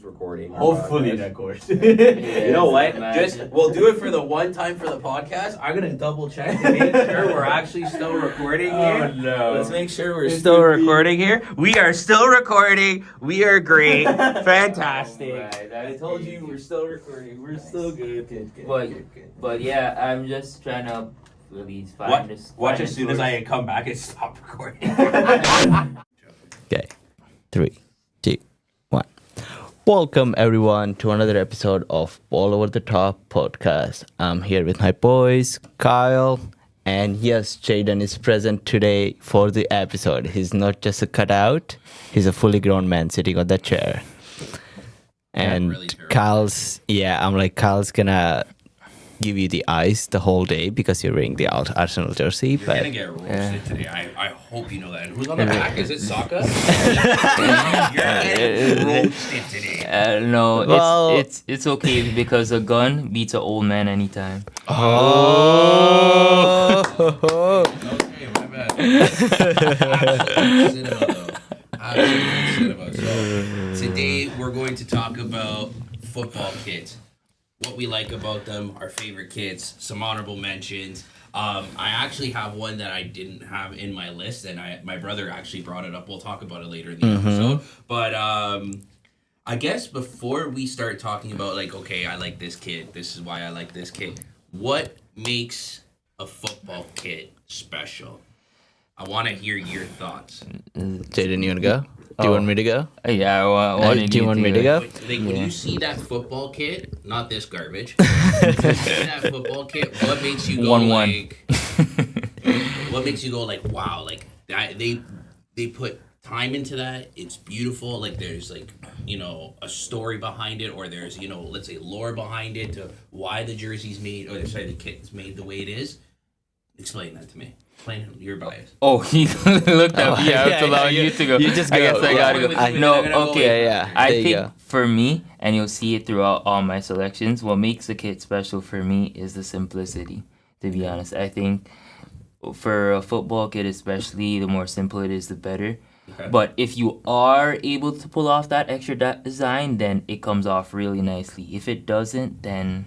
recording. Hopefully that course. You know what? We'll do it for the one time for the podcast. I'm gonna double check to make sure we're actually still recording here. Oh no. Let's make sure we're still recording here. We are still recording. We are great. Fantastic. Right, I told you we're still recording. We're still good. But yeah, I'm just trying to release Watch as soon as I come back and stop recording. Okay, 3, 2, 1. Welcome everyone to another episode of All Over the Top podcast. I'm here with my boys, Kyle, and yes, Jaden is present today for the episode. He's not just a cutout; he's a fully grown man sitting on that chair. And really Kyle's gonna give you the ice the whole day because you're wearing the Arsenal jersey. You're but gonna get roasted today. I hope you know that. And who's on the back? Is it Saka? You're getting roasted today. No, Well- it's okay because a gun beats an old man anytime. oh. Okay, my bad. Absolute cinema, though. Absolute cinema. So today we're going to talk about football kits. What we like about them, our favorite kits, some honorable mentions. I actually have one that I didn't have in my list, and my brother actually brought it up. We'll talk about it later in the episode. But I guess before we start talking about, like, okay, I like this kit, this is why I like this kit, what makes a football kit special? I want to hear your thoughts. Jaden, you wanna go? Do you want me to go? Yeah, I wanted do you want me to go? Like, when you see that football kit, not this garbage, when you see that football kit, what makes you go 1-1. what makes you go like, wow, like that, they put time into that. It's beautiful. Like, there's, like, you know, a story behind it, or there's, you know, let's say lore behind it to why the jersey's made, or sorry, the kit's made the way it is. Explain that to me. Explain your bias. Oh, he looked up. Yeah, I was allowing you to go. You just I go. guess I gotta go. I- No, I'm gonna go okay. Yeah, I there you think go. for me, and you'll see it throughout all my selections, what makes a kit special for me is the simplicity, to be honest. I think for a football kit especially, the more simple it is, the better. Okay. But if you are able to pull off that extra design, then it comes off really nicely. If it doesn't, then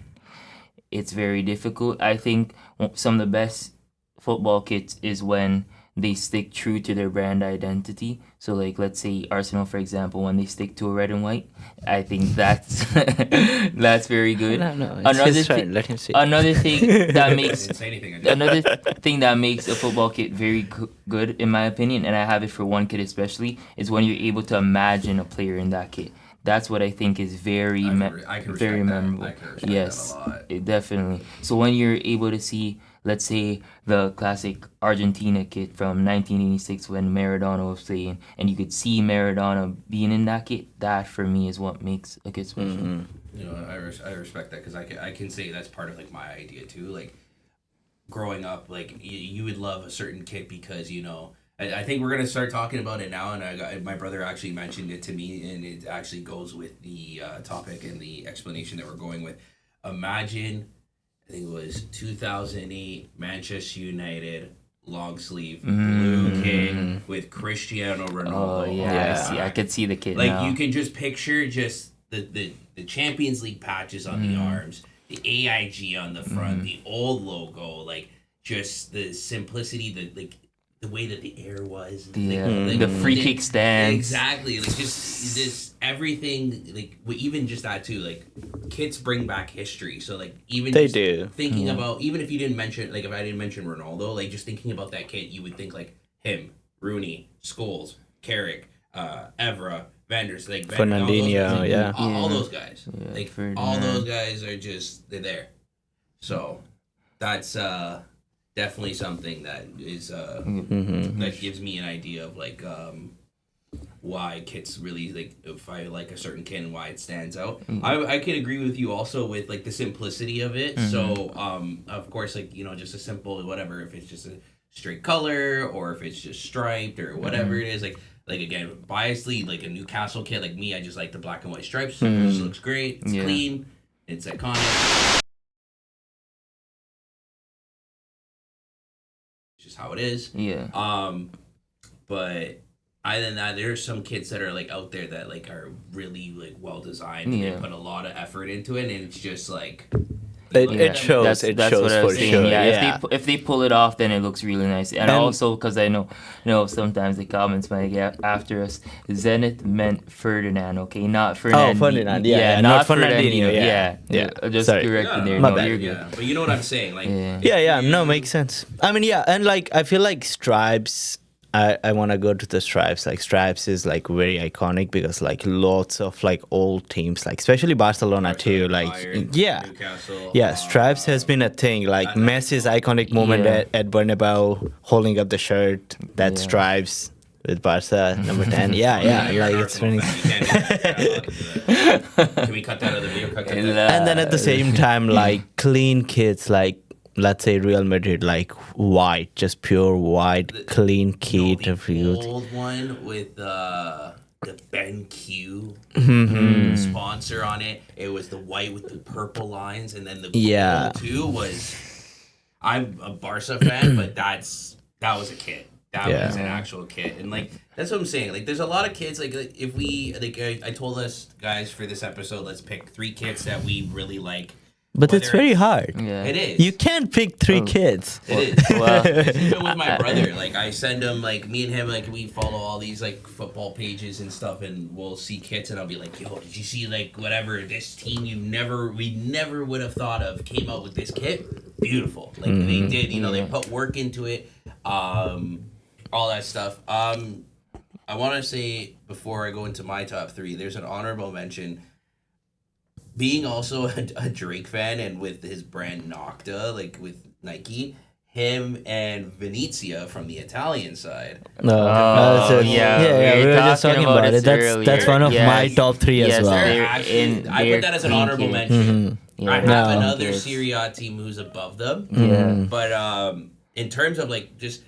it's very difficult. I think some of the best football kits is when they stick true to their brand identity. So, like, let's say Arsenal, for example, when they stick to a red and white, I think that's that's very good. No, it's his turn. Let him see. Another thing that I makes didn't say anything. I just- another thing that makes a football kit very good, in my opinion, and I have it for one kit especially, is when you're able to imagine a player in that kit. That's what I think is very I can respect very that. memorable. I can respect Yes, that a lot. definitely. So when you're able to see, let's say, the classic Argentina kit from 1986 when Maradona was playing, and you could see Maradona being in that kit, that for me is what makes a kit special. You know, I respect that, because I can say that's part of, like, my idea too. Like, growing up, like, you would love a certain kit because, you know, I think we're gonna start talking about it now, and my brother actually mentioned it to me, and it actually goes with the topic and the explanation that we're going with. Imagine, I think it was 2008 Manchester United long sleeve blue kit with Cristiano Ronaldo. Oh yeah, Yeah. I could see the kit Like, now. you can just picture just the Champions League patches on the arms, the AIG on the front, the old logo, like, just the simplicity, the way that the air was, the free kick stands. Exactly, like, just everything, like, even just that too. Like, kits bring back history, so, like, even They just do. thinking about, even if you didn't mention, like, if I didn't mention Ronaldo, like, just thinking about that kit, you would think, like, him, Rooney, Scholes, Carrick, Evra, Vanders, like, Fernandinho, yeah. all those guys, Yeah, like, Ferdinand. all those guys are just, they're there. So that's definitely something that is that gives me an idea of, like, why kits really, like, if I like a certain kit and why it stands out. I can agree with you also with, like, the simplicity of it. So of course, like, you know, just a simple whatever, if it's just a straight color or if it's just striped or whatever it is, like again, biasly, like a Newcastle kit, like me, I just like the black and white stripes. It just looks great. It's clean. It's iconic. It's just how it is. Yeah. But other than that, there's some kids that are like out there that like are really like well designed and they put a lot of effort into it, and it's just like It shows. That's, It that's shows what I was for saying. sure. Yeah, if they pull it off, then it looks really nice. And And- also because I know sometimes the comments might get after us. Zenith meant Ferdinand, okay, not Fernandinho. Ferdinand, yeah, not Fernandinho, yeah. Just Sorry. correcting there. My No, bad. you're good. yeah, but you know what I'm saying, like No, makes sense. I mean, yeah, and like I feel like Stripes. I want to go to the Stripes. Like Stripes is like very iconic because like lots of like old teams, like especially Barcelona too. Like Bayern, yeah, Newcastle, yeah. Stripes has been a thing. Like Messi's iconic moment at Bernabeu, holding up the shirt. That Yeah. Stripes with Barca number 10. Yeah. You're Like an it's Arsenal really. fan, you can't do that. Can we cut that out of the video? Cut that. And then at the same time, like clean kits, like let's say Real Madrid, like white, just pure white, clean kit the of you. old one with the BenQ sponsor on it. It was the white with the purple lines, and then the Yeah. gold too was. I'm a Barca fan, but that was a kit. That was an actual kit, and like that's what I'm saying. Like, there's a lot of kids. Like if we like, I told us guys for this episode, let's pick 3 kits that we really like. But it's Whether very hard. Yeah. It is. You can't pick 3 kids. It is. Well, Even with my brother, like I send him, like me and him, like we follow all these like football pages and stuff, and we'll see kits, and I'll be like, "Yo, did you see like whatever this team we never would have thought of came out with this kit? Beautiful, like they did. You know, they put work into it, all that stuff. I want to say before I go into my top 3, there's an honorable mention. Being also a Drake fan, and with his brand Nocta, like with Nike, him and Venezia from the Italian side. No, yeah, we were just talking about it. That's one of my top 3 as Yes, well. they're Actually, I put that as an clean honorable kit. mention. Yeah, I have No. another kids. Serie A team who's above them. Yeah. But in terms of like just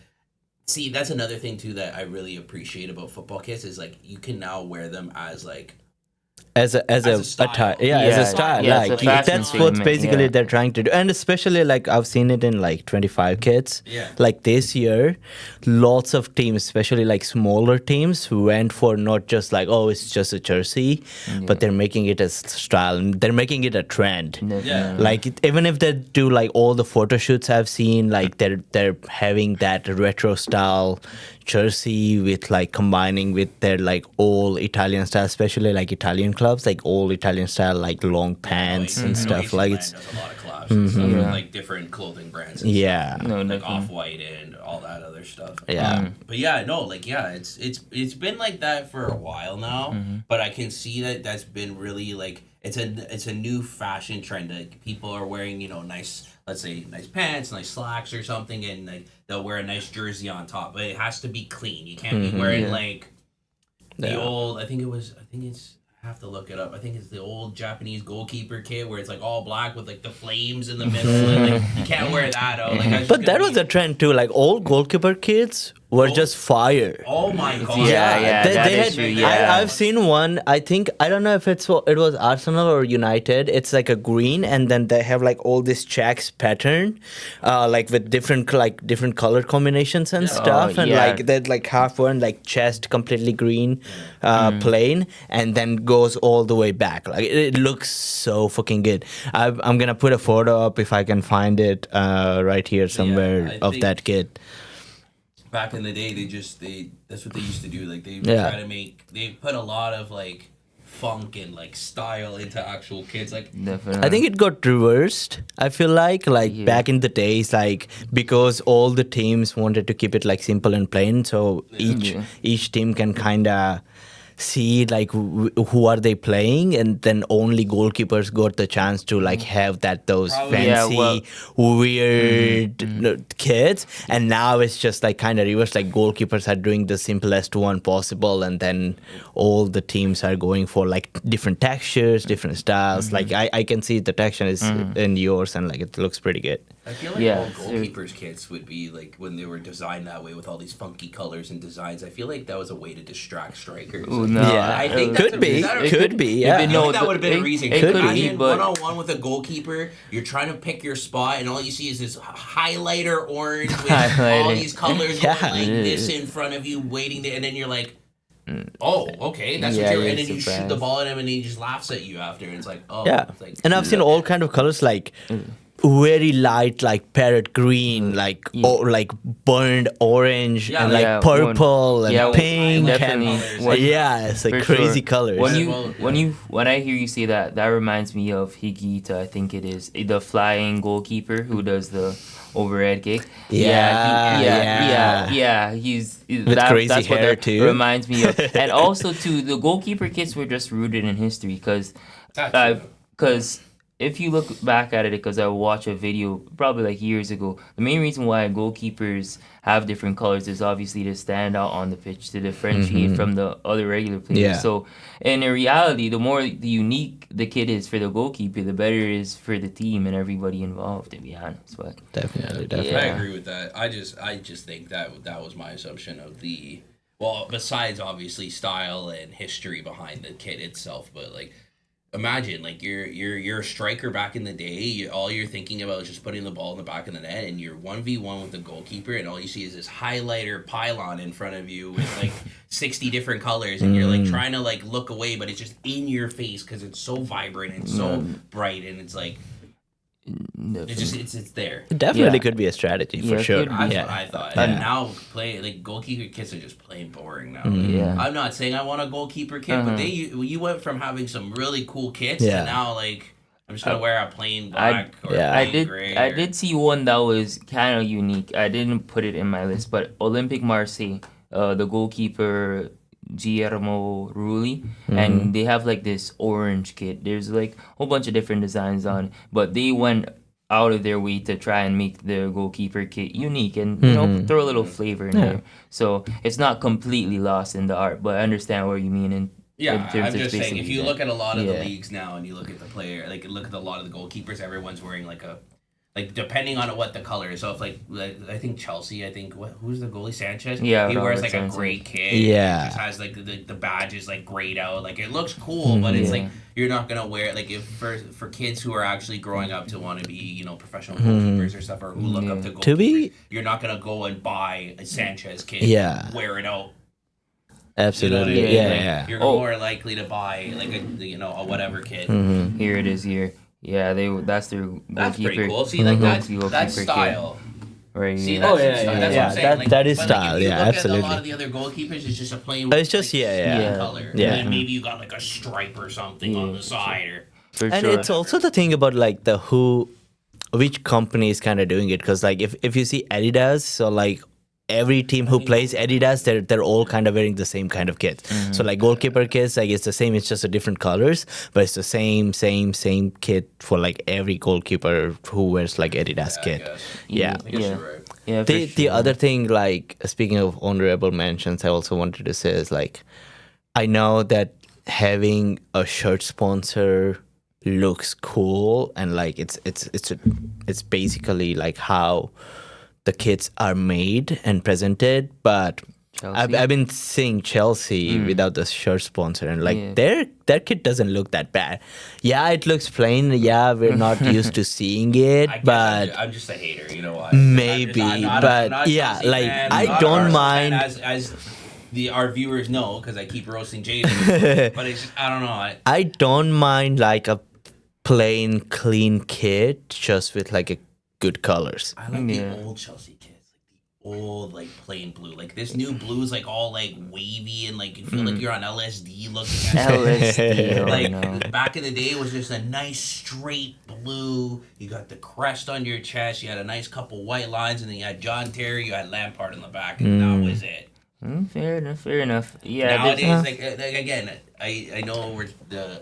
see, that's another thing too that I really appreciate about football kits is like you can now wear them as like as a style. attire, as a style. Yeah, it's like a fashion that's what statement, basically yeah. they're trying to do, and especially like I've seen it in like 25 kits. Yeah. Like this year, lots of teams, especially like smaller teams, went for not just like it's just a jersey, but they're making it a style. And they're making it a trend. Yeah. Like even if they do like all the photo shoots I've seen, like they're having that retro style jersey with like combining with their like all Italian style, especially like Italian clubs, like all Italian style, like long pants and stuff. Like it's does a lot of collabs and stuff with like different clothing brands. And yeah, stuff, No, like definitely. Off-White and all that other stuff. yeah. But yeah, no, like it's been like that for a while now. But I can see that that's been really like it's a new fashion trend. Like people are wearing nice, let's say nice pants, nice slacks or something, and like they'll wear a nice jersey on top. But it has to be clean. You can't be wearing like the old. I think it's. I have to look it up. I think it's the old Japanese goalkeeper kit where it's like all black with like the flames in the middle. And, like you can't wear that out. Like, But that was a trend too. Like all goalkeeper kids were just fire. Oh my god! Yeah, that is true, yeah. I've seen one. I don't know if it was Arsenal or United. It's like a green, and then they have like all this checks pattern, like with different color combinations and stuff, and yeah. like they're like half one like chest completely green, plain, and then goes all the way back. Like it looks so fucking good. I'm gonna put a photo up if I can find it right here somewhere I of think- that kid. Back in the day, that's what they used to do. Like they try to they put a lot of like funk and like style into actual kids. Like Definitely. I think it got reversed. I feel like back in the days, like because all the teams wanted to keep it like simple and plain, so each team can kind of see like who are they playing, and then only goalkeepers got the chance to like have those Probably. fancy weird kids, and now it's just like kind of reverse. Like goalkeepers are doing the simplest one possible, and then all the teams are going for like different textures, different styles. Like I can see the texture is in yours, and like it looks pretty good. I feel like all goalkeepers' kits would be like when they were designed that way with all these funky colors and designs. I feel like that was a way to distract strikers. Ooh, no, Yeah, I think could that's be, is that a- could be, if yeah. I it- feel No, like that would have been a it- reason. it Could could be, imagine but- one-on-one with a goalkeeper, you're trying to pick your spot, and all you see is this highlighter orange with all Highlighting. these colors Yeah. going like this in front of you, waiting there, and then you're like, Oh, okay. That's Yeah, what you're. you're And then you shoot the surprised. ball at him, and he just laughs at you after. And it's like, oh, Yeah, It's like, and I've seen all kind of colors like very light, like parrot green, like like burned orange, Yeah, and like yeah, purple and yeah, pink, definitely. and When- yeah, it's like For crazy sure. colors. When I hear you say that, that reminds me of Higuita. I think it is the flying goalkeeper who does the overhead kick. Yeah. He's With crazy that's what hair that too. reminds me of. And also too, the goalkeeper kits were just rooted in history because if you look back at it, because I watched a video probably like years ago, the main reason why goalkeepers have different colors is obviously to stand out on the pitch, to differentiate from the other regular players. Yeah. So in reality, the more unique the kit is for the goalkeeper, the better it is for the team and everybody involved, to be honest. But Definitely. I agree with that. I just think that was my assumption of the. Well, besides obviously style and history behind the kit itself, but like. Imagine like you're a striker back in the day. All you're thinking about is just putting the ball in the back of the net, and you're 1v1 with the goalkeeper, and all you see is this highlighter pylon in front of you with like 60 different colors, and you're like trying to like look away, but it's just in your face because it's so vibrant and so bright, and it's like it's there. It definitely could be a strategy for sure. That's what I thought. And now goalkeeper kits are just plain boring now. I'm not saying I want a goalkeeper kit, but you went from having some really cool kits to now like I'm just gonna wear a plain black or plain gray. I did see one that was kind of unique. I didn't put it in my list, but Olympic Marseille, the goalkeeper Guillermo Rulli, and they have like this orange kit. There's like a whole bunch of different designs on it, but they went out of their way to try and make the goalkeeper kit unique and throw a little flavor in there. So it's not completely lost in the art, but I understand what you mean. In terms I'm of just saying if you that. look at a lot of the leagues now and you look at the player, like look at a lot of the goalkeepers, everyone's wearing like a. Like depending on what the color is, so if like I think Chelsea, who's the goalie, Sanchez? Yeah, he wears like Sanchez. a gray kit. Yeah, he just has like the badge is like grayed out. Like it looks cool, but it's like you're not gonna wear like if for kids who are actually growing up to want to be professional goalkeepers or stuff or who look up to goalkeepers. You're not gonna go and buy a Sanchez kit. And wear it out. Absolutely. You know what I mean? You're more likely to buy like a whatever kit. Here it is here. Yeah, that's their goalkeeper. That's pretty cool. See, like that's style. Right. See, that's what I'm saying. That is style. If you look absolutely. at a lot of the other goalkeepers, it's just a plain. It's just color. Yeah. And then maybe you got like a stripe or something on the side, or. And it's also the thing about like which company is kind of doing it, because like if you see Adidas, so like every team who plays Adidas, they're all kind of wearing the same kind of kit. So like goalkeeper kits, like it's the same. It's just a different colors, but it's the same kit for like every goalkeeper who wears like Adidas kit. Yeah. The other thing, like speaking of honorable mentions, I also wanted to say is like I know that having a shirt sponsor looks cool, and like it's basically like how the kits are made and presented, but I've been seeing Chelsea without the shirt sponsor, and like their kit doesn't look that bad. Yeah, it looks plain. Yeah, we're not used to seeing it, but I'm just a hater. You know why? Maybe, I'm not yeah, Chelsea like fan, I not don't Arsenal mind. fan, as our viewers know, because I keep roasting Jaden, but it's just, I don't know. I don't mind like a plain, clean kit just with like a good colors. I like the old Chelsea kits, like the old like plain blue. Like this new blue is like all like wavy and like you feel like you're on LSD looking at LSD. Like back in the day, it was just a nice straight blue. You got the crest on your chest. You had a nice couple white lines, and then you had John Terry. You had Lampard in the back, and that was it. Fair enough. Yeah. Nowadays, like again, I know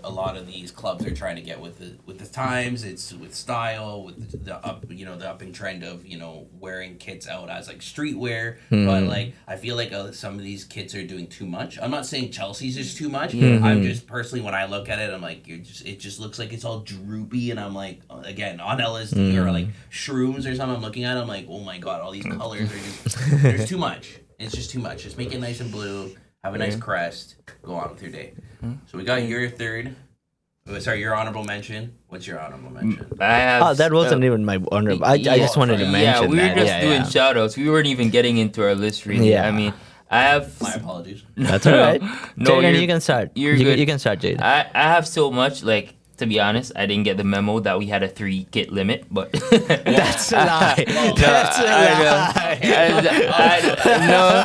a lot of these clubs are trying to get with the times. It's with style, with the upping trend of wearing kits out as like streetwear. But like I feel like some of these kits are doing too much. I'm not saying Chelsea's is too much. I'm just personally when I look at it, I'm like it just looks like it's all droopy, and I'm like again on LSD or like shrooms or something. I'm looking at it, I'm like, oh my god, all these colors are just there's too much. It's just too much. Just make it nice and blue. Have a nice crest. Go on with your day. So we got your third. Your honorable mention. What's your honorable mention? I have. That wasn't even my honorable. I just wanted to mention that. Yeah, we were that. just doing shout outs. We weren't even getting into our list really. Yeah. I mean, I have. My apologies. That's all right. No, Jaden, you're- you can start. you're you, good. you can start, Jaden. I have so much. Like, to be honest, I didn't get the memo that we had a 3 kit limit, but That's a lie. Well, That's a lie.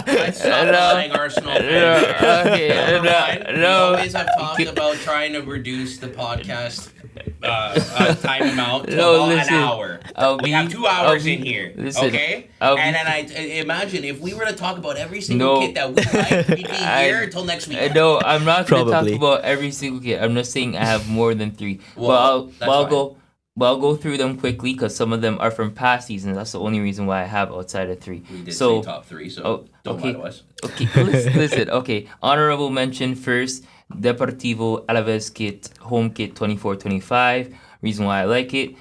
Let's stop lying, Arsenal fans. Okay, Never mind. We no. always have talked about trying to reduce the podcast time amount to No, about listen, an hour. I'll We be- have 2 hours I'll be- in here, listen, okay? I'll be- And then I imagine if we were to talk about every single No. kit that we like, we'd be I- here until next week. No, I'm not going to talk Probably. about every single kit. I'm just saying I have more than 3. Well, that's fine. I'll go through them quickly because some of them are from past seasons. That's the only reason why I have outside of 3. We did So, say top 3, so oh, don't okay. lie to us. Okay, listen. Okay, honorable mention first. Deportivo Alaves kit, home kit 24-25. Reason why I like it,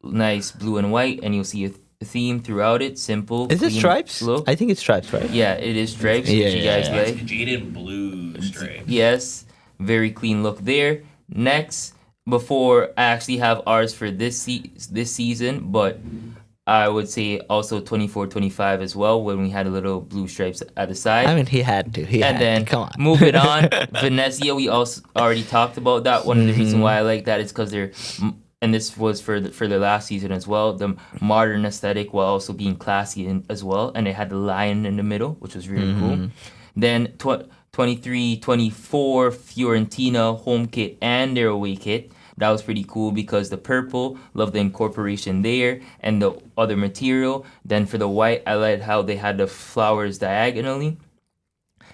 nice blue and white, and you'll see a theme throughout it. Simple. Is it clean stripes? look. I think it's stripes, right? Yeah, it is stripes. Yeah, which you yeah, guys yeah. like. Jaden Blue stripe. Yes, very clean look there. Next, before I actually have ours for this season, but I would say also 24-25 as well when we had a little blue stripes at the side. I mean, he had to. And then Come on. moving on, Venezia, we also already talked about that. One of the reasons why I like that is because they're, and this was for the last season as well, the modern aesthetic while also being classy as well. And they had the lion in the middle, which was really cool. Then 23-24 Fiorentina home kit and their away kit. That was pretty cool because the purple, love the incorporation there and the other material. Then for the white, I liked how they had the flowers diagonally.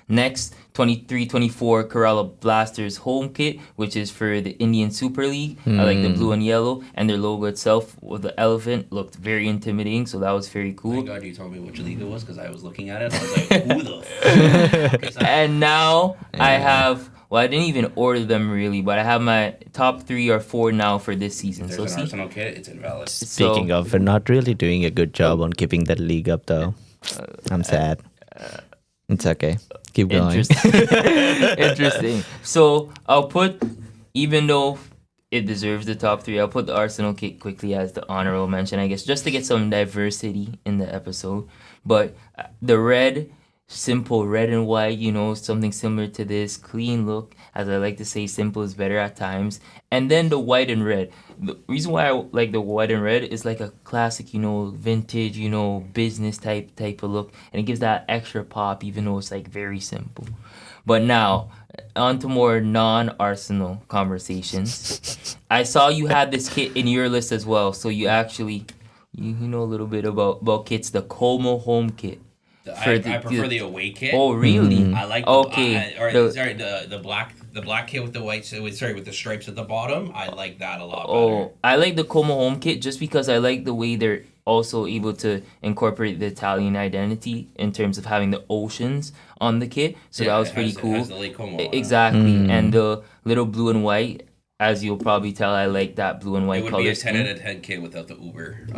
Next, 23-24 Kerala Blasters home kit, which is for the Indian Super League. I like the blue and yellow, and their logo itself with the elephant looked very intimidating, so that was very cool. Thank God you told me which league it was because I was looking at it. I was like, who the fuck is that? And now I have, well, I didn't even order them really, but I have my top 3 or 4 now for this season. If So there's an see, Arsenal kit, it's invalid. Speaking of, we're not really doing a good job on keeping that league up, though. I'm sad. It's okay. Keep going. Interesting. Interesting. So I'll put, even though it deserves the top 3, I'll put the Arsenal kit quickly as the honorable mention, I guess, just to get some diversity in the episode. But the red, simple red and white, you know, something similar to this, clean look. As I like to say, simple is better at times. And then the white and red. The reason why I like the white and red is like a classic, you know, vintage, you know, business type of look. And it gives that extra pop, even though it's like very simple. But now, on to more non-Arsenal conversations. I saw you had this kit in your list as well. So you actually, you know a little bit about kits. The Como home kit. I prefer the away kit. Oh, really? I like the, Okay. the black kit with the white, with the stripes at the bottom. I like that a lot better. Oh, I like the Como home kit just because I like the way they're also able to incorporate the Italian identity in terms of having the oceans on the kit. So that was pretty cool. It has the Lake Como on it. Exactly. And the little blue and white, as you'll probably tell, I like that blue and white It would color be a 10 scheme. out of 10 kit without the Uber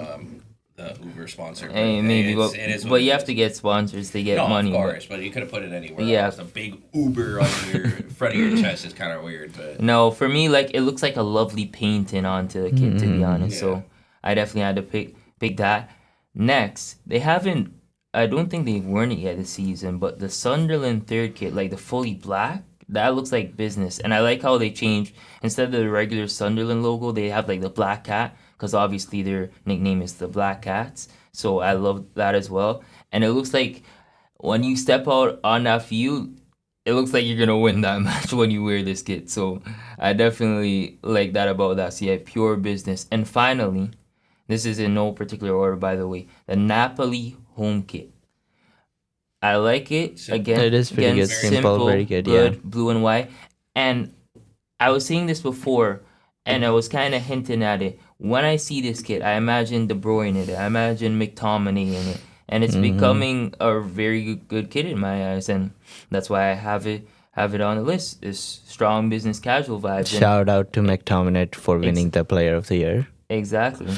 sponsor. Hey, maybe, but you have to get sponsors to get money. Of course, but you could have put it anywhere. Yeah. Else. A big Uber on your front of your chest is kind of weird, but No, for me, like, it looks like a lovely painting onto the kit, to be honest. Yeah. So I definitely had to pick that. Next, they haven't, I don't think they've worn it yet this season, but the Sunderland third kit, like the fully black, that looks like business. And I like how they changed, instead of the regular Sunderland logo, they have like the black cat, because obviously their nickname is the Black Cats. So I love that as well. And it looks like when you step out on that field, it looks like you're going to win that match when you wear this kit. So I definitely like that about that. So yeah, pure business. And finally, this is in no particular order, by the way, the Napoli home kit. I like it. Again, It is pretty good. Simple, very good, yeah. blue and white. And I was saying this before, and I was kind of hinting at it. When I see this kit, I imagine De Bruyne in it. I imagine McTominay in it. And it's becoming a very good kit in my eyes. And that's why I have it on the list. It's strong business casual vibes. Shout out to McTominay for winning the Player of the Year. Exactly.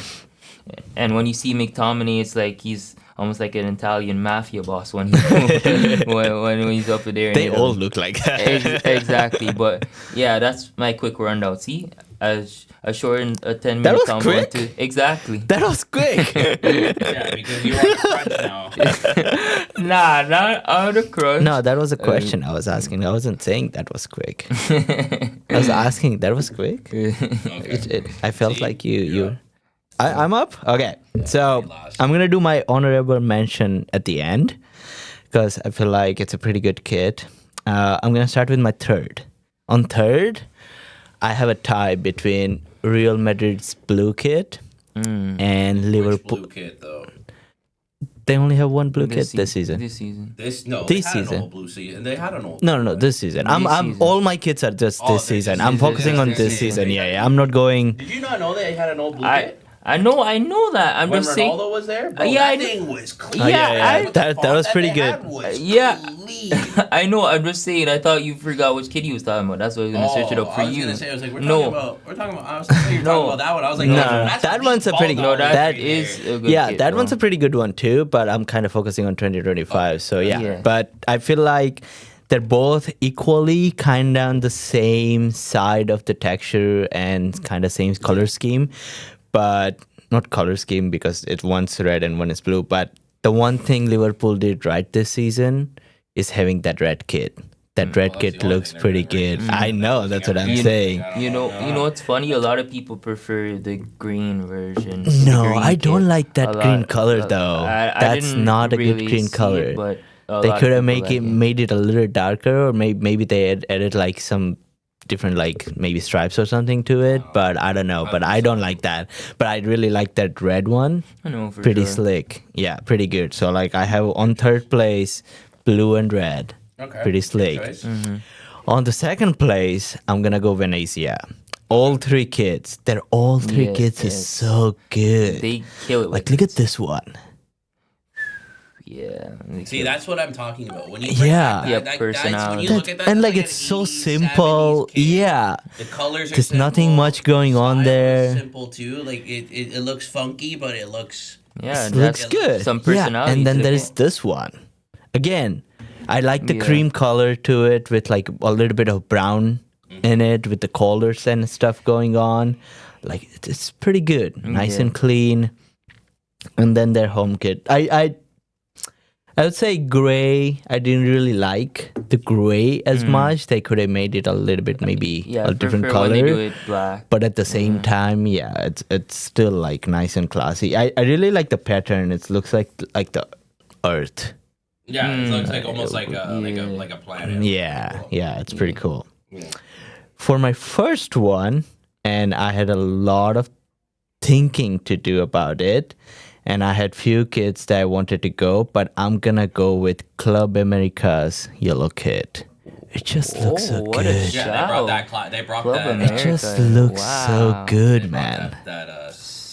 And when you see McTominay, it's like he's almost like an Italian mafia boss when when he's up there. They all look like that. Exactly. But yeah, that's my quick rundown. See, a short and a 10-minute That was combo. quick? Exactly. That was quick. yeah, because you're on the crunch now. Nah, not out of crush. No, that was a question I was asking. I wasn't saying that was quick. I was asking that was quick. I felt See? like you. You're up. I'm up. Okay, so last. I'm gonna do my honorable mention at the end because I feel like it's a pretty good kit. I'm gonna start with my third. On third, I have a tie between Real Madrid's blue kit and Which Liverpool. blue kit though? They only have one blue kit this season. This season. This they This had season. an old blue season. They had an old. No, this season. I'm season. all my kits are just Oh, this this season. season. I'm focusing on This this season. season. Yeah. I'm not going. Did you not know they had an old blue I kit? know that. I'm When just saying. Ronaldo was there, bro, yeah, I that know. thing was clean. Oh, yeah, What the that font was pretty they good. had was Yeah. clean. I know. I'm just saying. I thought you forgot which kid he was talking about. That's why I was gonna search it up for I was you. gonna say, I was like, we're No. talking about. I was thinking you're talking about that one. I was like, No, that's that elite one's a ball pretty- knowledge No, that that right is there. a good Yeah, kid, that bro. one's a pretty good one too. But I'm kind of focusing on 2025. So yeah. Yeah. But I feel like they're both equally kind of on the same side of the texture and kind of same color scheme, but not color scheme because it's one's red and one is blue. But the one thing Liverpool did right this season is having that red kit. That red that's kit the only looks thing pretty they're good. doing. I know, that's what I'm You- saying. You know what's funny? A lot of people prefer the green version. No, the green I don't kit. like that A green lot- color a- though. I That's didn't not a good really green see color. it, but a They lot of could have people made it a little darker, or maybe they added like some different like maybe stripes or something to it. But I don't know. But I don't like that. But I really like that red one. I know for Pretty sure. slick. Yeah, pretty good. So like I have on third place blue and red. Okay. Pretty Good slick. choice. On the second place, I'm gonna go Venezia. All three kids. They're all three Yes, kids is yes. so good. They kill it. Like with look at this. this one. Yeah. they See, kill it. that's what I'm talking about. When you Yeah. that, Yeah, that's when personality. you look at that, And that's like an it's so 80s, simple. 70s kid. Yeah. The colors are There's nothing simple. much going on Style is there. simple too. Like it looks funky, but it looks. Yeah, It looks that's good. some Yeah, personality. and then to the there's kid. this one. Again, I like the Yeah. cream color to it with like a little bit of brown in it with the collars and stuff going on. Like it's pretty good. Nice Yeah. and clean. And then their home kit. I would say gray. I didn't really like the gray as much. They could have made it a little bit maybe Yeah, a different prefer when they do color. it black. But at the same time, yeah, it's still like nice and classy. I really like the pattern. It looks like the earth. Yeah, it looks like almost like a Yeah. like a planet. Yeah, it's pretty cool. Yeah. For my first one, and I had a lot of thinking to do about it, and I had few kits that I wanted to go, but I'm gonna go with Club America's yellow kit. It just looks so what a good. Yeah, they brought that. They brought Club that. America. It just looks so Wow. good, They brought man.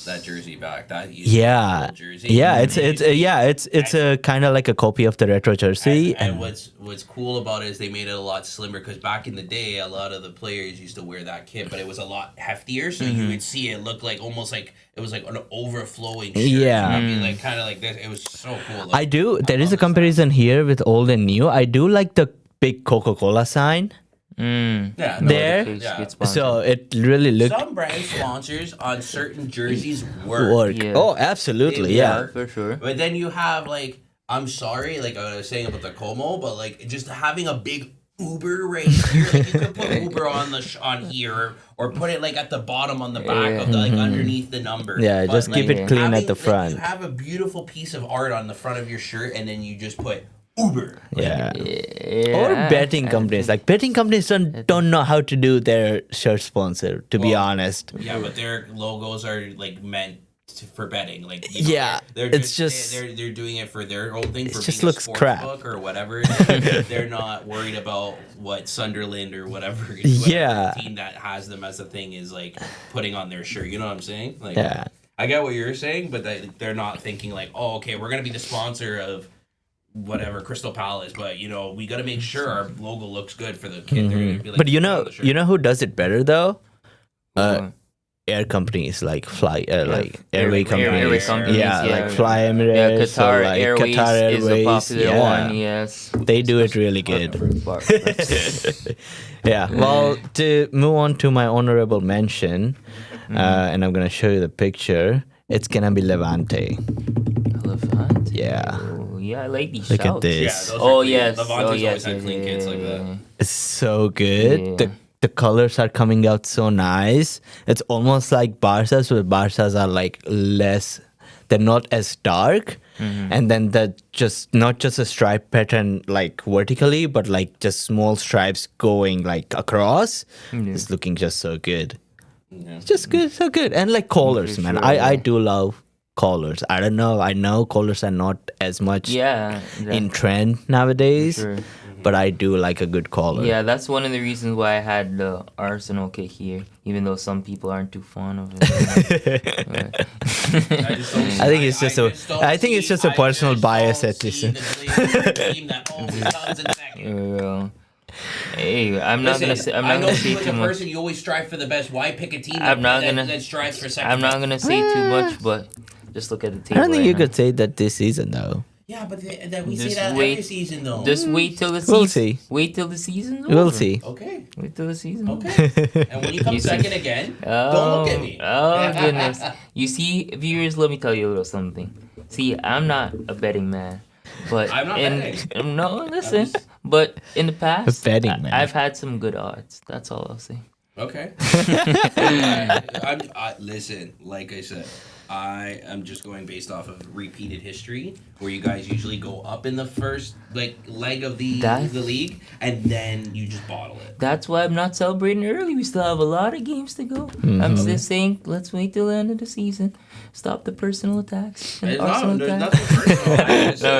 that jersey back. That used to be an Yeah, old jersey. yeah, it's a kind of like a copy of the retro jersey, And what's cool about it is they made it a lot slimmer because back in the day, a lot of the players used to wear that kit, but it was a lot heftier, so you would see it look like almost like it was like an overflowing shirt. Yeah. I mean, like kind of like this. It was so cool. I do. There is a comparison here with old and new. I do like the big Coca-Cola sign Yeah, there. Yeah. So it really looked Some brand sponsors on certain jerseys work. work. Yeah. Oh, absolutely, It yeah. work. For sure. But then you have like, I'm sorry, like I was saying about the Como, but like just having a big Uber right here, like you could put Uber on the on here, or put it like at the bottom on the back of the like underneath the number. Yeah, But, just like, keep it clean having, at the like, front. you have a beautiful piece of art on the front of your shirt, and then you just put Uber. Yeah. Yeah. Or betting companies. Like betting companies don't know how to do their shirt sponsor, to be Well, honest. Yeah, but their logos are like meant for betting. Like you know, Yeah, they're it's just- they're doing it for their own thing. For just being looks a sports crap. book or whatever. It is. They're not worried about what Sunderland or whatever. Yeah. team that has them as a thing is like putting on their shirt. You know what I'm saying? Like, Yeah. I get what you're saying, but they're not thinking like, oh, okay, we're gonna be the sponsor of whatever Crystal Palace, but you know we got to make sure our logo looks good for the kid. They're gonna be like, But you "Put on know, the shirt." you know who does it better though? Uh, Air companies like like airway airway companies. companies, Yeah, yeah. like Fly Emirates. Yeah, or Qatar like Airways Qatar is a Airways. popular Yeah. one. Yes. They do it really good. Yeah. Well, to move on to my honorable mention, and I'm gonna show you the picture. It's gonna be Levante. Elephant. Yeah. Oh, I like these Look at shouts. this. Yeah, those Oh are clean. yes. Levante's Oh always yes. had clean kits like that. It's so good. Yeah. The colors are coming out so nice. It's almost like Barca's, but Barca's are like less. They're not as dark, and then the just not just a stripe pattern like vertically, but like just small stripes going like across. It's looking just so good. Yeah. It's just good, so good, and like collars, For man. sure, I yeah. do love collars. I don't know. I know collars are not as much Yeah. in trend nowadays, Sure. but I do like a good collar. Yeah, that's one of the reasons why I had the Arsenal kit here, even though some people aren't too fond of it. I just don't I think it's just a- don't I think it's just a personal bias at this. see the Glazers team that always comes in second. Yeah. Hey, I'm not gonna say. I'm I not know gonna say you as too a much. person, you always strive for the best. Why pick a team I'm not that, gonna- that strives for second? I'm not gonna say too much, but just look at the I table. don't think right you now. could say that this season though. Yeah, but that we say Just that wait. every season though. Just wait till the season. We'll see. Wait till the season's over. We'll see. Okay. Wait till the season. over. Okay. And when you come You see- second again, don't look at me. Oh goodness! You see, viewers, let me tell you a little something. See, I'm not a betting man, but I'm not betting. No, listen. But in the past, betting man. I've had some good odds. That's all I'll say. Okay. Listen, like I said, I am just going based off of repeated history, where you guys usually go up in the first leg of the league, and then you just bottle it. That's why I'm not celebrating early. We still have a lot of games to go. I'm just saying, let's wait till the end of the season. Stop the personal attacks. And There's Arsenal there's attacks. nothing personal.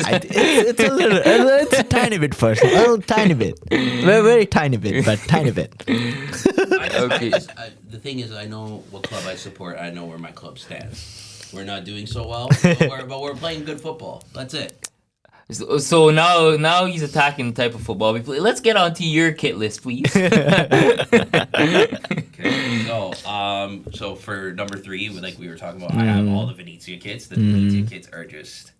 I just- It's a little, it's a tiny bit personal, a little tiny bit, very tiny bit, but tiny bit. Okay. The thing is, I know what club I support. I know where my club stands. We're not doing so well, but we're playing good football. That's it. So now he's attacking the type of football we play. Let's get on to your kit list, please. Okay, so for number 3, like we were talking about, I have all the Venezia kits. The Venezia kits are just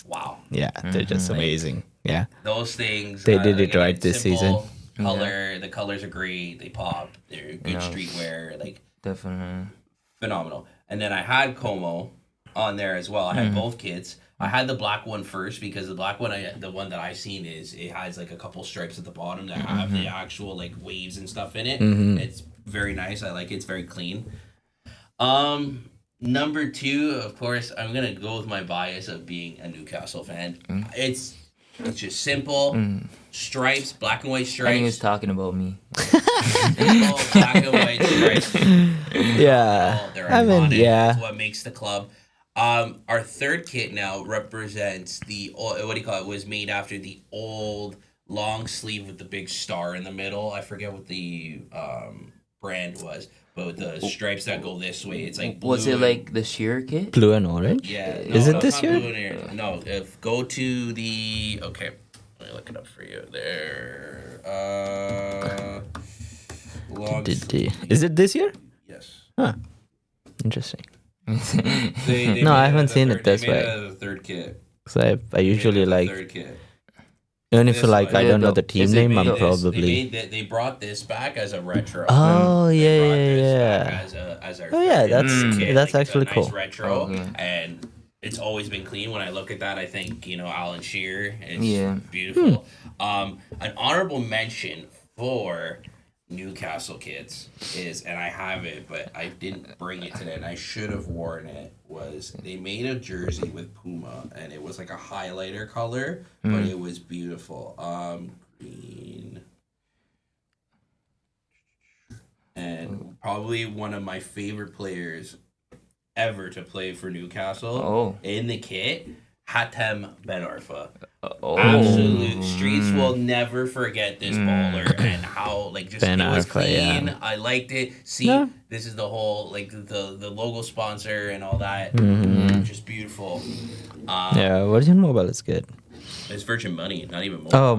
wow. Yeah, they're just amazing. Yeah, Those things. They did it again, right this simple Color, the colors are great. They pop. They're good Yeah. streetwear. Like Definitely. phenomenal. And then I had Como on there as well. I had both kits. I had the black one first because the black one, the one that I've seen it has like a couple stripes at the bottom that have the actual like waves and stuff in it. It's very nice. I like it. It's very clean. Number 2, of course, I'm gonna go with my bias of being a Newcastle fan. It's just simple stripes, black and white I think he was stripes. talking about me. Simple black and white stripes. yeah. They're I mean, iconic. yeah. That's what makes the club. Our third kit now represents what do you call it? Was made after the old long sleeve with the big star in the middle. I forget what the brand was, but with the stripes that go this way, it's like blue. Was it like the sheer kit? Blue and orange. Yeah. Is it it's this not year? blue in here. No. If go to the let me look it up for you. There. Long Is it this year? Yes. Huh. Interesting. They No, made I it haven't as a seen it third- this they made way. it as a third kit. So I usually They made it as a like, third kit. even if This like one. I don't know the Is team it name, made I'm this- probably. They brought this back as a retro. Oh They yeah, brought yeah, this yeah. back as our Oh, yeah, third that's- kit. that's Like, actually it's a nice cool. retro, Okay. and it's always been clean. When I look at that, I think Alan Shearer. It's Yeah. beautiful. An honorable mention for Newcastle kits is, and I have it, but I didn't bring it today, and I should have worn it. Was they made a jersey with Puma, and it was like a highlighter color, but it was beautiful. Green. And probably one of my favorite players ever to play for Newcastle in the kit, Hatem Ben Arfa. Absolute streets will never forget this bowler and how just Ben it was Arfa, clean. yeah. I liked it. See, Yeah. this is the whole the logo sponsor and all that. Just beautiful. Yeah, Virgin Mobile is good. It's Virgin Money, not even more. Oh,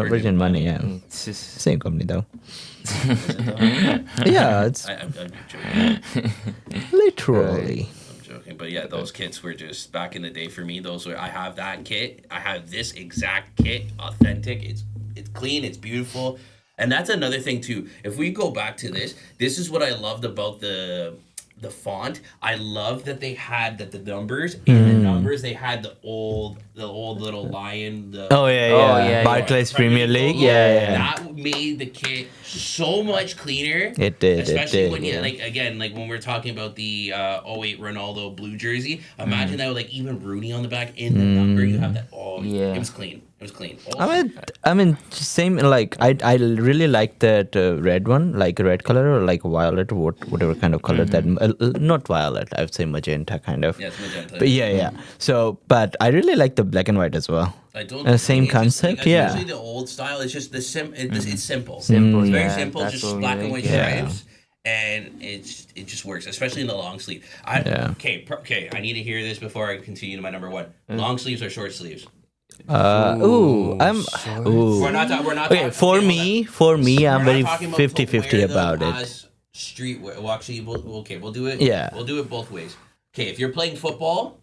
Virgin Money, yeah. It's just, Same company though. Yeah, it's I'm joking. literally. I'm joking, but yeah, those kits were just back in the day for me. Those were I have that kit. I have this exact kit, authentic. It's clean. It's beautiful, and that's another thing too. If we go back to this is what I loved about the the font. I love that they had the numbers. In the numbers, they had the old little lion. Oh, yeah. Barclays Premier League. logo. Yeah. That made the kit so much cleaner. It did. Especially when you when we're talking about the 08 Ronaldo blue jersey. Imagine that with even Rooney on the back in the number. You have that. Oh yeah. It was clean. It was clean. I mean, same. Like I really like that red one, like red color or like violet, or whatever kind of color that. Not violet. I would say magenta kind of. Yeah, it's magenta. But yeah. So, but I really like the black and white as well. I don't. Same concept. Usually the old style is just the it's simple. Simple. It's Yeah, very simple. that's Just what black we and white like. stripes. And it just works, especially in the long sleeve. Okay. I need to hear this before I continue to my number one. Long sleeves or short sleeves? We're not. Okay, for me, I'm very 50-50 about it. Streetwear. Well, actually, we'll do it. Yeah. We'll do it both ways. Okay, if you're playing football,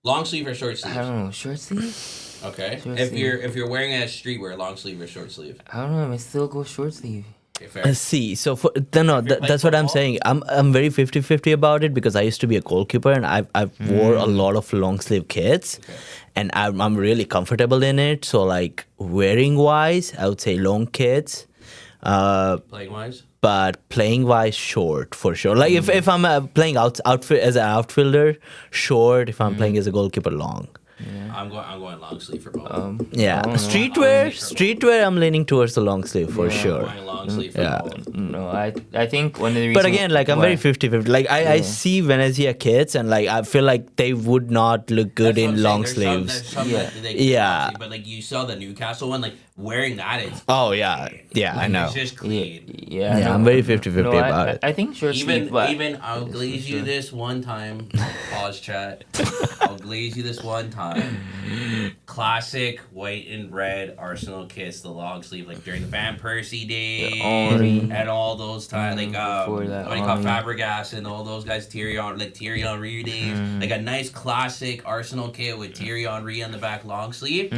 long sleeve or short sleeve? I don't know, short sleeve? Okay. Short if sleeve. you're wearing it as streetwear, long sleeve or short sleeve? I don't know, I still go short sleeve. Okay, fair. See, so that's what I'm saying. I'm very 50-50 about it because I used to be a goalkeeper and I wore a lot of long sleeve kits, and I'm really comfortable in it. So like wearing wise, I would say long kits. Playing wise? But playing wise, short for sure. Like if I'm playing outfit as an outfielder, short. If I'm playing as a goalkeeper, long. Yeah. I'm going long sleeve for both. Streetwear. I'm leaning towards the long sleeve for sure. I'm going long sleeve for both. No, I think one of the reasons. But again, like I'm very 50-50. Like I see Venezia kids and like I feel like they would not look good That's what I'm in long saying. sleeves. Yeah. But like you saw the Newcastle one, like wearing that, it's Oh yeah, I know. it's just clean. Yeah, I'm very 50-50 about it. I think short sleeve. But Even I'll glaze you this one time. Pause chat. I'll glaze you this one time. Classic white and red Arsenal kits, the long sleeve, like during the Van Persie days and all those times, like before that, what do you call Fabregas and all those guys, Thierry Henry days, like a nice classic Arsenal kit with Thierry Henry on the back, long sleeve.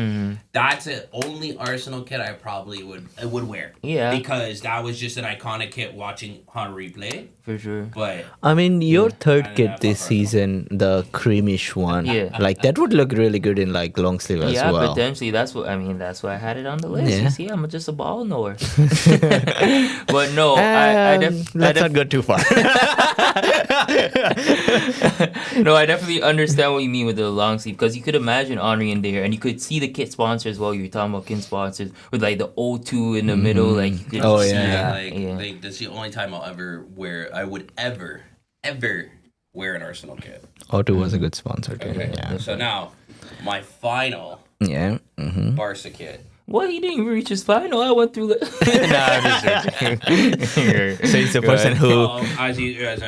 That's the only Arsenal kit I probably would wear. Yeah. Because that was just an iconic kit watching Henry play. For sure. But I mean, your third And kit this season, the creamish one, Yeah. like that would look really good in like long sleeve as Yeah, well. potentially. That's why I had it on the list. Yeah. You see, I'm just a ball knower. But no, Let's not go too far. No, I definitely understand what you mean with the long sleeve, because you could imagine Henri in there, and you could see the kit sponsors while you were talking about kit sponsors with like the O2 in the middle, like you could Oh, see yeah. that. Like that's the only time I would ever wear an Arsenal kit. O2 was a good sponsor too. Okay. Yeah. So now, my final Yeah. Barca kit. Well, he didn't even reach his final. I went through the. Nah, I'm just joking. So he's the person who.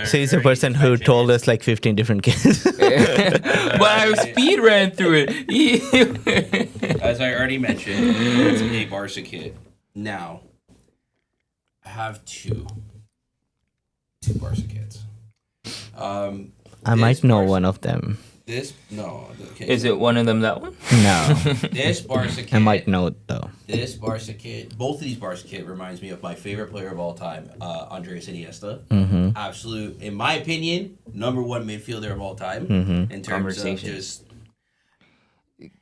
So he's the person who told us like 15 different kids. But I speed ran through it. As I already mentioned, it's a Barca kit. Now, I have two Barca kits. I might know one of them. Okay. Is it one of them? That one? No. This Barca kit. I might know it though. This Barca kit, both of these Barca kit reminds me of my favorite player of all time, Andres Iniesta. Absolute, in my opinion, number one midfielder of all time in terms of just.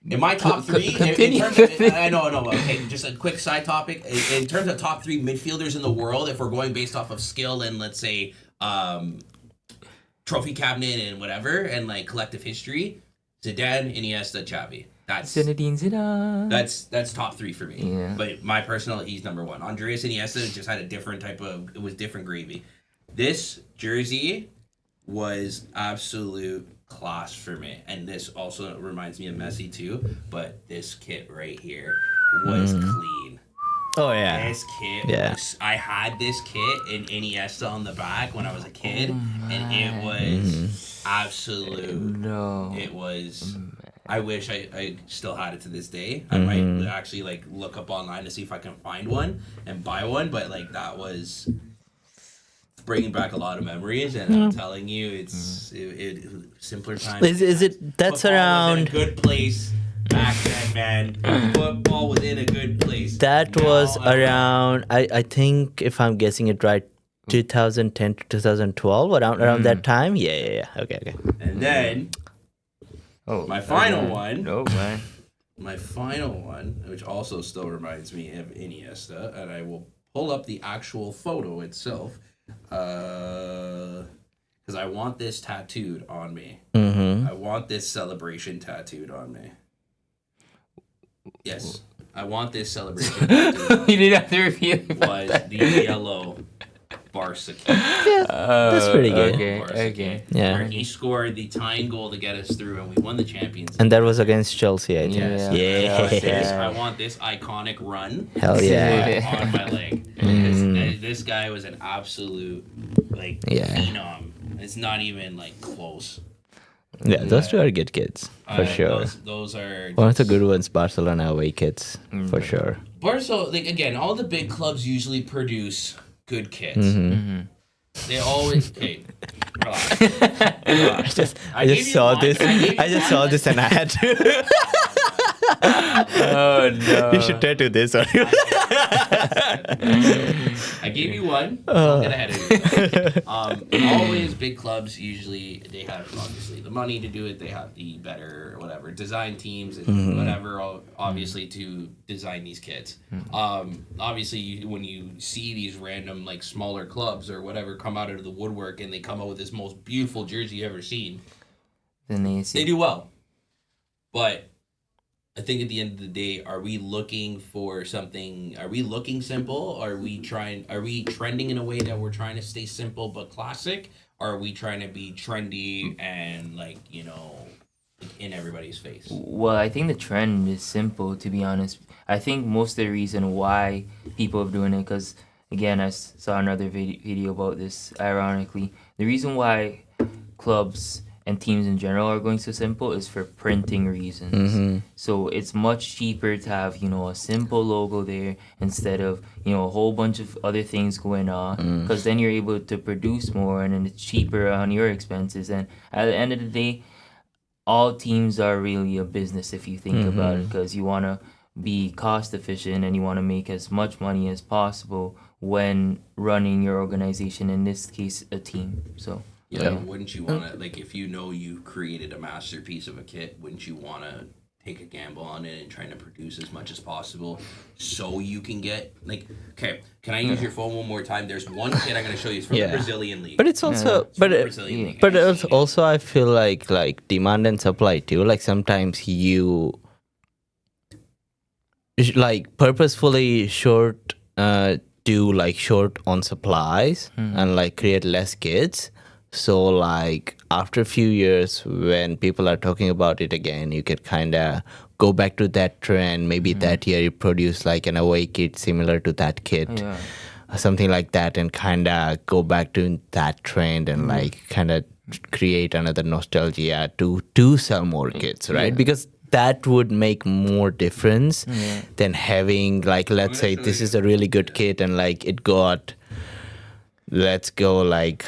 In my top three, I know. Okay, just a quick side topic. In terms of top three midfielders in the world, if we're going based off of skill and let's say trophy cabinet and whatever, and like collective history, Zidane, Iniesta, Xavi. Zinedine Zidane. That's top three for me. Yeah. But my personal, he's number one. Andreas Iniesta just had a different type of, it was different gravy. This jersey was absolute class for me. And this also reminds me of Messi too. But this kit right here was clean. Oh yeah. This kit was, I had this kit in Iniesta on the back when I was a kid. And it was absolute. No. It was. I wish I still had it to this day. I might actually like look up online to see if I can find one and buy one. But like that was bringing back a lot of memories, and I'm telling you, it's simpler times. Is it? That's Football around. was in a good place back then, man. Football was in a good place. That was around. I think if I'm guessing it right, 2010 to 2012, around that time. Yeah. Okay. And then Oh, my final one. Oh man. My final one, which also still reminds me of Iniesta, and I will pull up the actual photo itself, because I want this tattooed on me. Mm-hmm. I want this celebration tattooed on me. Yes, I want this celebration tattooed on You me. didn't have to repeat it. Was the yellow Barca kit. That's pretty good. Okay. Barca Okay. kit, Yeah. where he scored the tying goal to get us through, and we won the Champions League. And that was against Chelsea, I think. Yeah. Yeah. I want this iconic run Hell yeah. on my leg. This guy was an absolute phenom. It's not even like close. Yeah, those two are good kids, for sure. Those are One of the good ones, Barcelona away kids, for sure. Barca. Like again, all the big clubs usually produce good kids. They always relax. I just saw this and I had to. Oh no. You should tattoo this on you. I gave you one. I'll get ahead of you. Always big clubs usually they have obviously the money to do it. They have the better whatever design teams and whatever obviously to design these kits. Obviously when you see these random like smaller clubs or whatever come out of the woodwork and they come out with this most beautiful jersey you ever seen, Then they do well. But I think at the end of the day, are we looking for something? Are we looking simple? Are we trending in a way that we're trying to stay simple but classic? Or are we trying to be trendy and in everybody's face? Well, I think the trend is simple, to be honest. I think most of the reason why people are doing it, because again, I saw another video about this, ironically. The reason why clubs and teams in general are going so simple is for printing reasons. So it's much cheaper to have, a simple logo there instead of, a whole bunch of other things going on, because then you're able to produce more and then it's cheaper on your expenses. And at the end of the day, all teams are really a business if you think about it, because you want to be cost efficient and you want to make as much money as possible when running your organization, in this case, a team. So Yeah, wouldn't you want to, like, if you know you created a masterpiece of a kit, wouldn't you want to take a gamble on it and trying to produce as much as possible so you can get, like, okay, can I use your phone one more time? There's one kit I'm going to show you. It's from the Brazilian League. But it's also, but it's also, I feel like demand and supply too. Like sometimes you, like, purposefully do like short on supplies and like create less kits. So like after a few years when people are talking about it again, you can kind of go back to that trend. Maybe that year you produce like an away kit similar to that kit, or something like that, and kind of go back to that trend and like kind of create another nostalgia to sell more kits, right? Because that would make more difference than having like, let's say this is a really good kit and like it got, let's go like,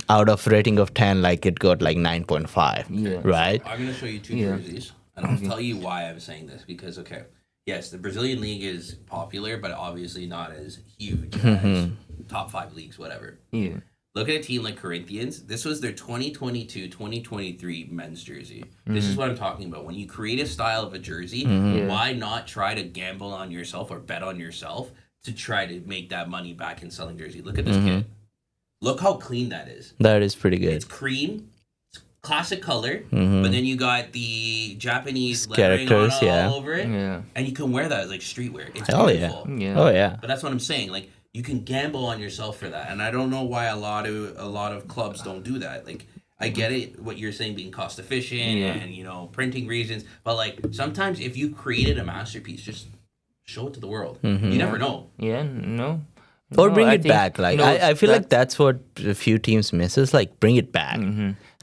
out of rating of 10, like it got like 9.5, right? I'm going to show you two jerseys, and I'll tell you why I'm saying this. Because, okay, yes, the Brazilian League is popular, but obviously not as huge as top 5 leagues, whatever. Yeah. Look at a team like Corinthians. This was their 2022-2023 men's jersey. This is what I'm talking about. When you create a style of a jersey, why not try to gamble on yourself or bet on yourself to try to make that money back in selling jersey? Look at this kid. Look how clean that is. That is pretty good. It's cream, it's classic color, but then you got the Japanese characters, all over it, Yeah. and you can wear that as like streetwear. It's Hell beautiful. Yeah. Oh yeah. But that's what I'm saying. Like you can gamble on yourself for that, and I don't know why a lot of clubs don't do that. Like I get it, what you're saying, being cost efficient and printing reasons, but like sometimes if you created a masterpiece, just show it to the world. You never know. Yeah, no. Or No, bring I it think- back. Like no, I feel like that's what a few teams misses. Like bring it back.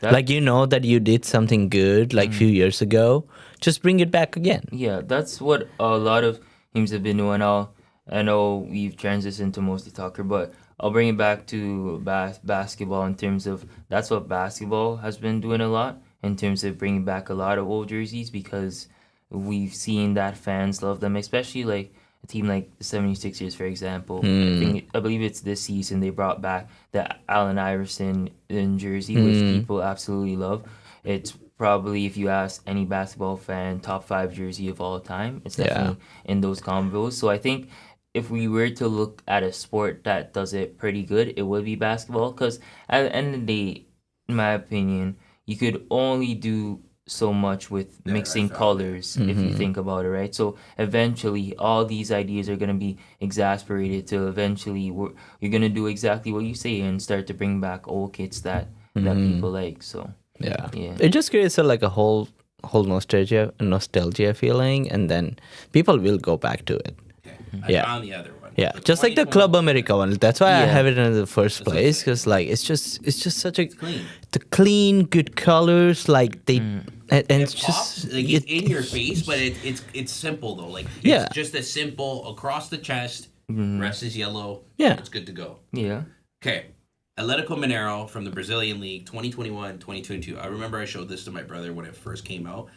Like that you did something good like few years ago. Just bring it back again. Yeah, that's what a lot of teams have been doing. I know we've transitioned to mostly soccer, but I'll bring it back to basketball in terms of that's what basketball has been doing a lot in terms of bringing back a lot of old jerseys, because we've seen that fans love them, especially like team like the 76ers, for example. I believe it's this season they brought back the Allen Iverson in jersey, which people absolutely love. It's probably, if you ask any basketball fan, top 5 jersey of all time. It's definitely in those combos. So I think if we were to look at a sport that does it pretty good, it would be basketball. Because at the end of the day, in my opinion, you could only do so much with mixing colors if you think about it, right? So eventually all these ideas are going to be exasperated till eventually you're going to do exactly what you say and start to bring back old kits that people like. So yeah, it just creates a whole nostalgia feeling, and then people will go back to it. I found the other one. Yeah, just like the Club America one. That's why I have it in the first That's place, because like it's just such a clean, good colors. Like they and it's pops, just like it's in your face, but it's simple though. Like it's just a simple across the chest. Rest is yellow. Yeah, it's good to go. Yeah. Okay. Atletico Mineiro from the Brazilian League, 2021, 2022. I remember I showed this to my brother when it first came out.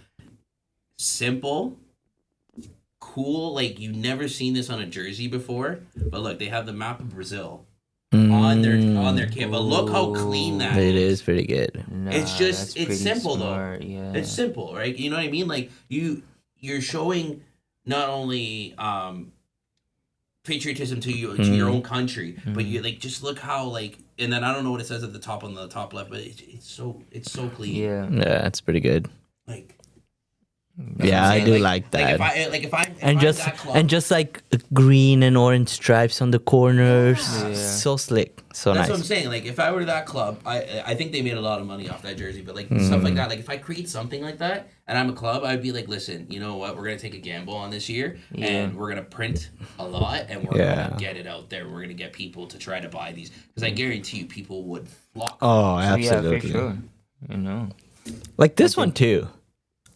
Simple, cool, like you never seen this on a jersey before. But look, they have the map of Brazil on their kit. But look how clean that is. It is pretty good. Nah, It's just it's simple smart, though. Yeah. It's simple, right? You know what I mean? Like you're showing not only patriotism to you to your own country, but you like just look how like, and then I don't know what it says at the top on the top left, but it's so clean. Yeah, it's pretty good. Like yeah, I do like that. If I just like green and orange stripes on the corners, so slick, so that's nice. what I'm saying. Like if I were that club, I think they made a lot of money off that jersey. But like stuff like that, like if I create something like that and I'm a club, I'd be like, listen, you know what? We're gonna take a gamble on this year, and we're gonna print a lot, and we're gonna get it out there. We're gonna get people to try to buy these, because I guarantee you, people would flock. Oh, absolutely. Yeah, for sure. You know, like this one too.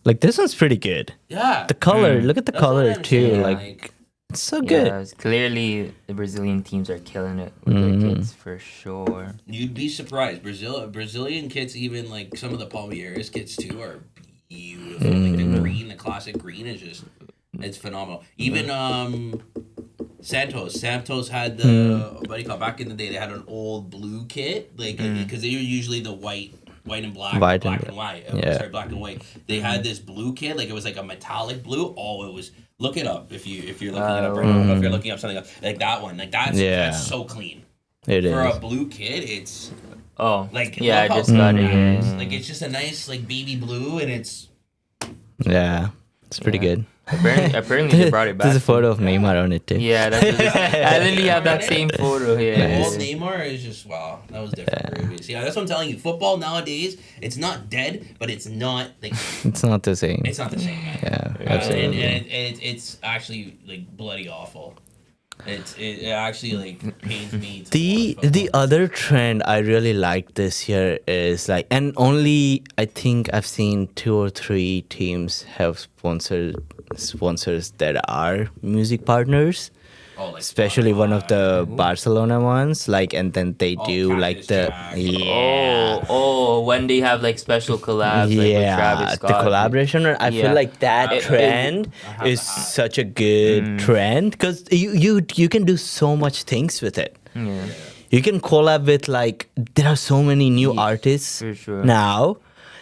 Like this one's pretty good. Yeah. The color, look at the That's what color I'm too. saying, Like it's so good. Yeah, clearly the Brazilian teams are killing it with their kits for sure. You'd be surprised. Brazilian kits, even like some of the Palmeiras kits too, are beautiful. Like the green, the classic green is just, it's phenomenal. Even Santos had the what do you call, back in the day they had an old blue kit, like because they were usually the white and black, black and white. Sorry, black and white. They had this blue kit, like it was like a metallic blue. Oh, it was. Look it up if you're looking it up right now. If you're looking up something else, like that one, like that's so clean. It For is. a blue kit, it's like yeah, look I how just got it. clean Yeah. Like it's just a nice like baby blue, and it's It's pretty good. Apparently they brought it back. There's a photo of Neymar on it too. Yeah, I literally have that same photo here. the old Neymar is just wow. That was different. Previous. Yeah, that's what I'm telling you. Football nowadays, it's not dead, but it's not like It's not the same. it's not the same. Man. Yeah, absolutely. And it's actually like bloody awful. It actually like pains me. The other trend I really like this year is like, and only I think I've seen 2 or 3 teams have sponsors that are music partners. Oh, like Especially one of the Barcelona ones, like, and then they do like the when they have like special collabs, like with Travis Scott. the collaboration. I feel like that trend is such a good trend, because you can do so much things with it. Yeah. You can collab with like, there are so many new artists for sure. now.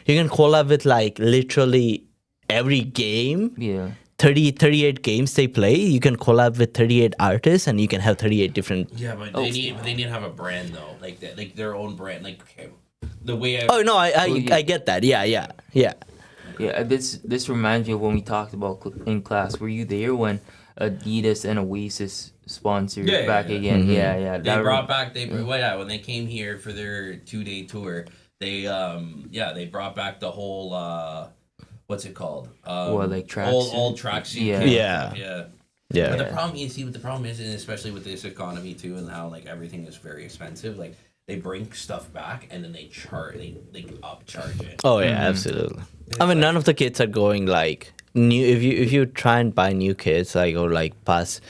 You can collab with like literally every game. Yeah. 38 games they play, you can collab with 38 artists, and you can have 38 different. Yeah, but they need to have a brand though, like that, like their own brand. Like okay, the way I get that. Yeah. Yeah, this reminds me of when we talked about in class. Were you there when Adidas and Oasis sponsored back again? Yeah. They brought back when they came here for their 2-day tour. They they brought back the whole what's it called? Like tracksuit? Old tracksuit. Yeah. Yeah. But the problem is, and especially with this economy too, and how like everything is very expensive, like they bring stuff back and then they upcharge it. Oh yeah, absolutely. I mean, none of the kits are going like new. If you try and buy new kits, like, or like past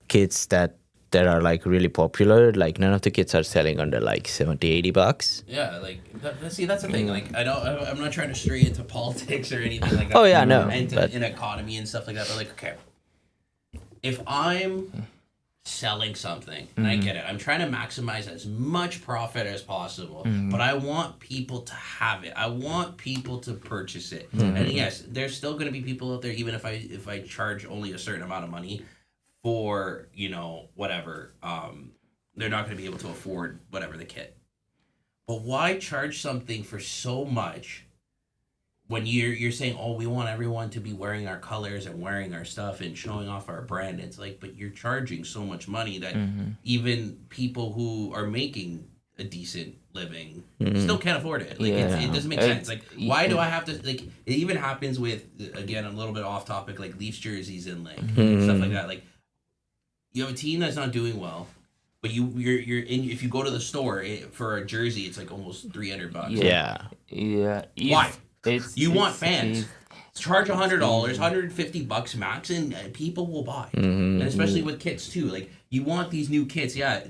kits that are like really popular, like none of the kits are selling under like $70-$80. Yeah, like that's the thing. Like I'm not trying to stray into politics or anything like that. Oh yeah, no. And but in economy and stuff like that. But like, okay, if I'm selling something, and I get it, I'm trying to maximize as much profit as possible, but I want people to have it. I want people to purchase it. And yes, there's still going to be people out there, even if I charge only a certain amount of money for, whatever, they're not going to be able to afford whatever the kit. But why charge something for so much when you're saying, oh, we want everyone to be wearing our colors and wearing our stuff and showing off our brand? It's like, but you're charging so much money that even people who are making a decent living still can't afford it. Like, it doesn't make sense. Like, why do I have to, like, it even happens with, again, a little bit off topic, like Leafs jerseys and like stuff like that. Like, you have a team that's not doing well, but you're in. If you go to the store for a jersey, it's like almost $300. Yeah. Why? You want it's fans. Charge $100, $150 max, and people will buy. And especially with kits too. Like, you want these new kits. Yeah,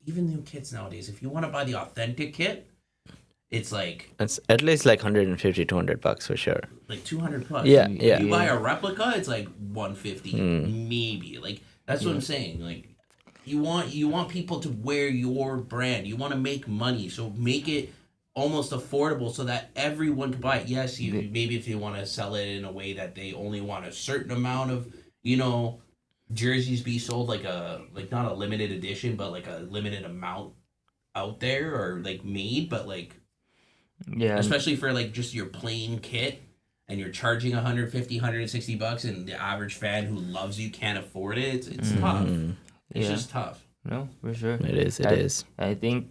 even new kits nowadays. If you want to buy the authentic kit, it's like It's at least like $150-$200 for sure. like 200 plus. Yeah, You buy a replica, it's like 150 maybe. Like, that's what I'm saying. Like, you want people to wear your brand. You want to make money, so make it almost affordable so that everyone can buy it. Yes, you maybe if you want to sell it in a way that they only want a certain amount of jerseys be sold, like not a limited edition, but like a limited amount out there or like made, but like especially for like just your plain kit. And you're charging $150-$160, and the average fan who loves you can't afford it. It's tough. It's just tough. No, for sure. It is. I think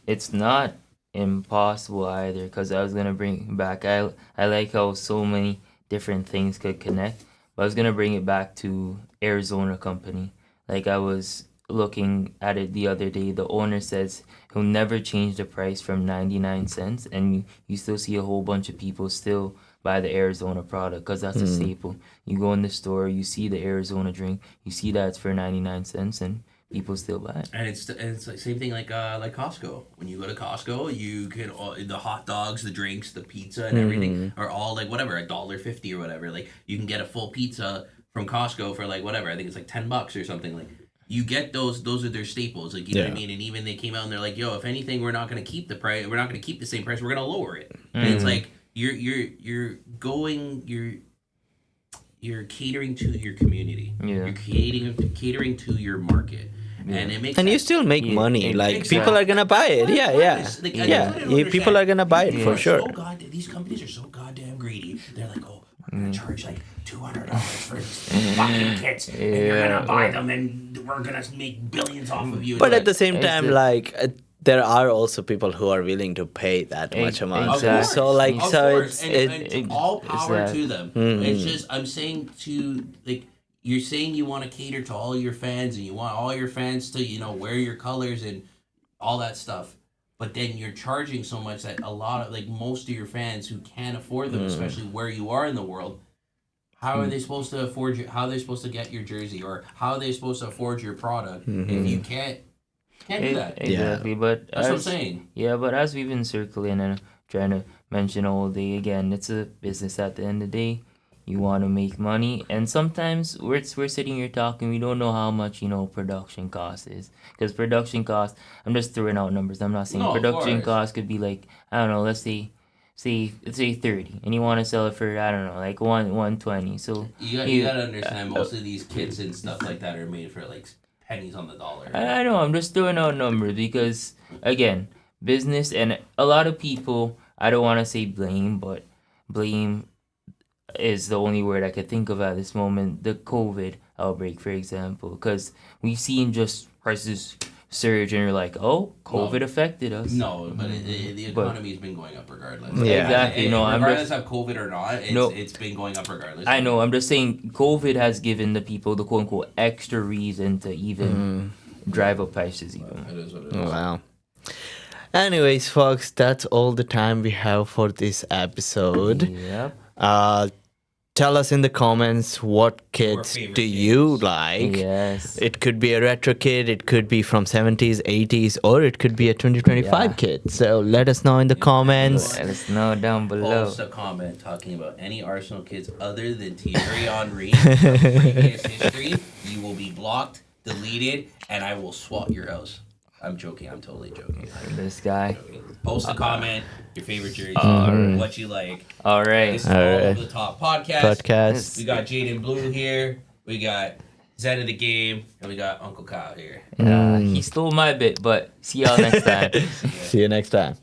it's not impossible either, because I was gonna bring back. I like how so many different things could connect. But I was gonna bring it back to Arizona company. Like, I was looking at it the other day. The owner says he'll never change the price from 99 cents, and you still see a whole bunch of people still buy the Arizona product because that's a staple. You go in the store, you see the Arizona drink, you see that it's for 99 cents, and people still buy it. And it's like same thing like Costco. When you go to Costco, you can the hot dogs, the drinks, the pizza, and everything are all like whatever $1.50 or whatever. Like, you can get a full pizza from Costco for like whatever. I think it's like $10 or something. Like, you get those are their staples. Like, you know what I mean. And even they came out and they're like, yo, if anything, we're not gonna keep the price. We're not gonna keep the same price. We're gonna lower it. And it's like. You're catering to your community. You're catering to your market. And it makes and sense. you still make money. Like, Exactly. people are gonna buy it. People are gonna buy it for sure. These companies are so goddamn greedy. They're like, oh, we're gonna charge like $200 for these fucking kits, and you're gonna buy them, and we're gonna make billions off of you. But at the same time, there are also people who are willing to pay that much amount. Exactly. So like, Of so course. it's And all power to them. It's just, I'm saying to, like, you're saying you want to cater to all your fans, and you want all your fans to wear your colors and all that stuff, but then you're charging so much that a lot of, like, most of your fans who can't afford them, especially where you are in the world, how are they supposed to afford you? How are they supposed to get your jersey, or how are they supposed to afford your product if you can't do that? Exactly, but That's what I'm saying. Yeah, but as we've been circling and trying to mention all day, again, it's a business at the end of the day. You want to make money, and sometimes we're sitting here talking, we don't know how much production cost is, because production cost, I'm just throwing out numbers. I'm not saying production cost could be like, I don't know, let's say 30, and you want to sell it for, I don't know, like 120. So you gotta understand, most of these kits and stuff like that are made for like pennies on the dollar. I know, I'm just throwing out numbers because, again, business, and a lot of people, I don't want to say blame, but blame is the only word I could think of at this moment. The COVID outbreak, for example, because we've seen just prices surge, and you're like, oh, COVID affected us. No, but the economy's been going up regardless. Yeah, exactly. No, regardless of COVID or not, it's been going up regardless. I know. I'm just saying, COVID has given the people the quote unquote extra reason to even drive up prices even. It is what it is. Wow. Anyways, folks, that's all the time we have for this episode. Yep. tell us in the comments what kits favorite do you kits. like. Yes. It could be a retro kit, it could be from 70s, 80s, or it could be a 2025 Yeah. kit. So let us know in the comments. Let us know down below. Post a comment talking about any Arsenal kids other than Thierry Henry from previous history. You will be blocked, deleted, and I will swat your house. I'm joking. I'm totally joking. This guy. Post a comment, your favorite jersey, what you like. All right. This is All Over the Top podcast. Podcast. We got Jaden Blue here. We got Zen of the Game, and we got Uncle Kyle here. He stole my bit, but see y'all next time. See you next time.